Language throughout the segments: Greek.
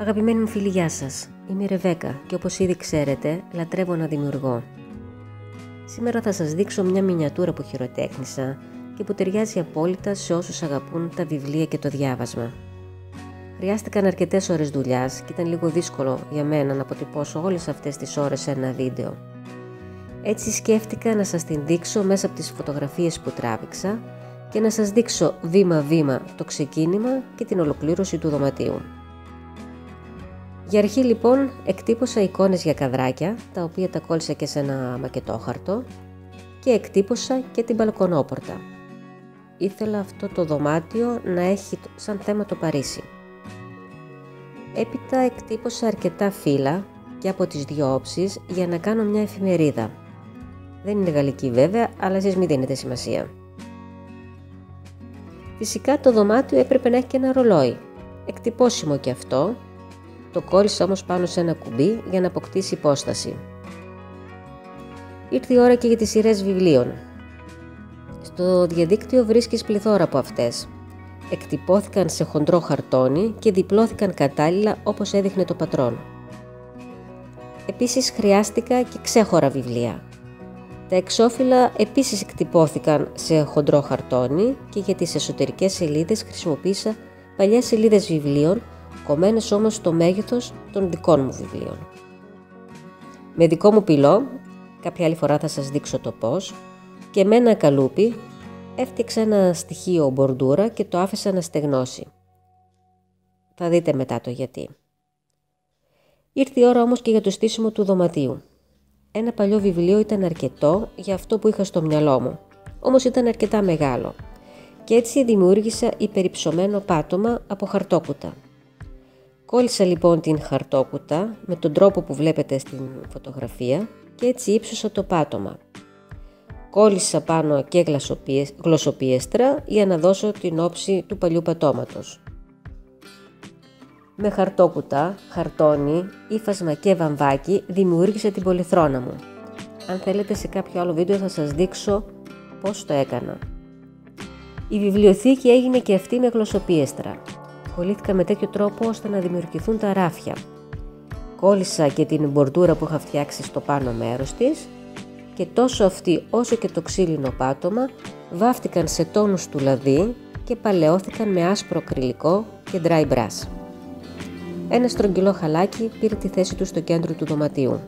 Αγαπημένοι μου φίλοι, γεια σας. Είμαι η Ρεβέκα και όπως ήδη ξέρετε, λατρεύω να δημιουργώ. Σήμερα θα σας δείξω μια μινιατούρα που χειροτέχνησα και που ταιριάζει απόλυτα σε όσους αγαπούν τα βιβλία και το διάβασμα. Χρειάστηκαν αρκετές ώρες δουλειάς και ήταν λίγο δύσκολο για μένα να αποτυπώσω όλες αυτές τις ώρες σε ένα βίντεο. Έτσι σκέφτηκα να σας την δείξω μέσα από τις φωτογραφίες που τράβηξα και να σας δείξω βήμα-βήμα το ξεκίνημα και την ολοκλήρωση του δωματίου. Για αρχή λοιπόν εκτύπωσα εικόνες για καδράκια, τα οποία τα κόλλησα και σε ένα μακετόχαρτο και εκτύπωσα και την μπαλκονόπορτα. Ήθελα αυτό το δωμάτιο να έχει σαν θέμα το Παρίσι. Έπειτα εκτύπωσα αρκετά φύλλα και από τις δύο όψεις για να κάνω μια εφημερίδα. Δεν είναι γαλλική βέβαια, αλλά εσείς μην δίνετε σημασία. Φυσικά το δωμάτιο έπρεπε να έχει και ένα ρολόι. Εκτυπώσιμο και αυτό. Το κόλλησα όμως πάνω σε ένα κουμπί για να αποκτήσει υπόσταση. Ήρθε η ώρα και για τις σειρές βιβλίων. Στο διαδίκτυο βρίσκεις πληθώρα από αυτές. Εκτυπώθηκαν σε χοντρό χαρτόνι και διπλώθηκαν κατάλληλα όπως έδειχνε το πατρόν. Επίσης χρειάστηκα και ξέχωρα βιβλία. Τα εξώφυλλα επίσης εκτυπώθηκαν σε χοντρό χαρτόνι και για τις εσωτερικές σελίδες χρησιμοποίησα παλιές σελίδες βιβλίων, κομμένες όμως στο μέγεθος των δικών μου βιβλίων. Με δικό μου πυλό, κάποια άλλη φορά θα σας δείξω το πώς, και με ένα καλούπι έφτιαξα ένα στοιχείο μπορντούρα και το άφησα να στεγνώσει. Θα δείτε μετά το γιατί. Ήρθε η ώρα όμως και για το στήσιμο του δωματίου. Ένα παλιό βιβλίο ήταν αρκετό για αυτό που είχα στο μυαλό μου, όμως ήταν αρκετά μεγάλο και έτσι δημιούργησα υπερυψωμένο πάτωμα από χαρτόκουτα. Κόλλησα λοιπόν την χαρτόκουτα με τον τρόπο που βλέπετε στην φωτογραφία και έτσι ύψωσα το πάτωμα. Κόλλησα πάνω και γλωσσοπίεστρα για να δώσω την όψη του παλιού πατώματος. Με χαρτόκουτα, χαρτόνι, ύφασμα και βαμβάκι δημιούργησα την πολυθρόνα μου. Αν θέλετε σε κάποιο άλλο βίντεο θα σας δείξω πώς το έκανα. Η βιβλιοθήκη έγινε και αυτή με γλωσσοπίεστρα. Κολλήθηκα με τέτοιο τρόπο ώστε να δημιουργηθούν τα ράφια. Κόλλησα και την μπορντούρα που είχα φτιάξει στο πάνω μέρος της και τόσο αυτή όσο και το ξύλινο πάτωμα βάφτηκαν σε τόνους του λαδί και παλαιώθηκαν με άσπρο ακριλικό και dry brush. Ένα στρογγυλό χαλάκι πήρε τη θέση του στο κέντρο του δωματίου.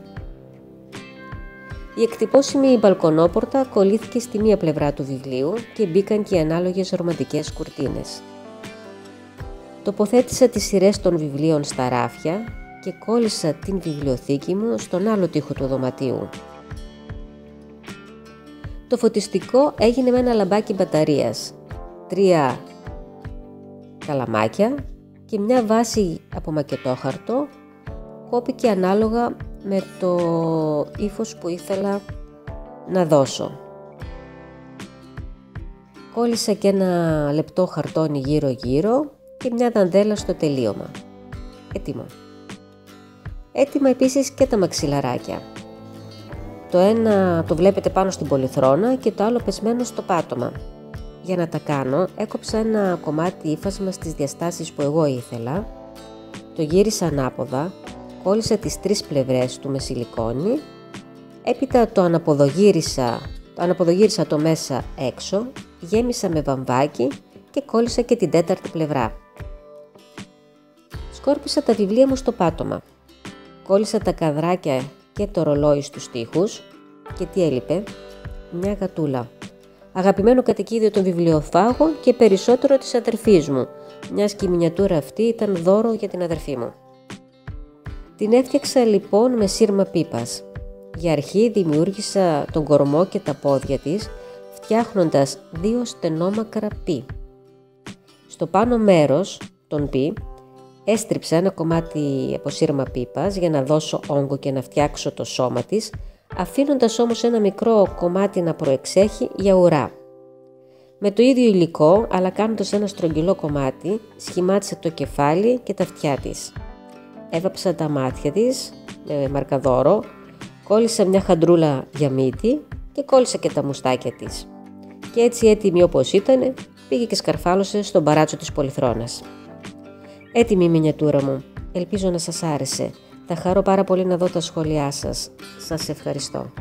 Η εκτυπώσιμη μπαλκονόπορτα κολλήθηκε στη μία πλευρά του βιβλίου και μπήκαν και οι ανάλογες ρομαντικές κουρτίνες. Τοποθέτησα τις σειρές των βιβλίων στα ράφια και κόλλησα την βιβλιοθήκη μου στον άλλο τοίχο του δωματίου. Το φωτιστικό έγινε με ένα λαμπάκι μπαταρίας, 3 καλαμάκια και μια βάση από μακετόχαρτο, κόπηκε ανάλογα με το ύφος που ήθελα να δώσω. Κόλλησα και ένα λεπτό χαρτόνι γύρω-γύρω και μια δαντέλα στο τελείωμα. Έτοιμο. Έτοιμα επίσης και τα μαξιλαράκια. Το ένα το βλέπετε πάνω στην πολυθρόνα και το άλλο πεσμένο στο πάτωμα. Για να τα κάνω έκοψα ένα κομμάτι ύφασμα στις διαστάσεις που εγώ ήθελα, το γύρισα ανάποδα, κόλλησα τις 3 πλευρές του με σιλικόνη, έπειτα το αναποδογύρισα το μέσα έξω, γέμισα με βαμβάκι και κόλλησα και την 4η πλευρά. Σκόρπισα τα βιβλία μου στο πάτωμα, κόλλησα τα καδράκια και το ρολόι στους τοίχους και τι έλειπε? Μια γατούλα. Αγαπημένο κατοικίδιο των βιβλιοφάγων και περισσότερο της αδερφής μου, μιας και η μινιατούρα αυτή ήταν δώρο για την αδερφή μου. Την έφτιαξα λοιπόν με σύρμα πίπας. Για αρχή δημιούργησα τον κορμό και τα πόδια της, φτιάχνοντας 2 στενόμακρα πι. Στο πάνω μέρος των πι έστριψα ένα κομμάτι από σύρμα πίπας για να δώσω όγκο και να φτιάξω το σώμα της, αφήνοντας όμως ένα μικρό κομμάτι να προεξέχει για ουρά. Με το ίδιο υλικό, αλλά κάνοντας ένα στρογγυλό κομμάτι, σχημάτισα το κεφάλι και τα αυτιά της. Έβαψα τα μάτια της με μαρκαδόρο, κόλλησα μια χαντρούλα για μύτη και κόλλησα και τα μουστάκια της. Και έτσι έτοιμη όπως ήταν, πήγε και σκαρφάλωσε στον μπαράτσο της πολυθρόνας. Έτοιμη η μινιατούρα μου. Ελπίζω να σας άρεσε. Θα χαρώ πάρα πολύ να δω τα σχόλιά σας. Σας ευχαριστώ.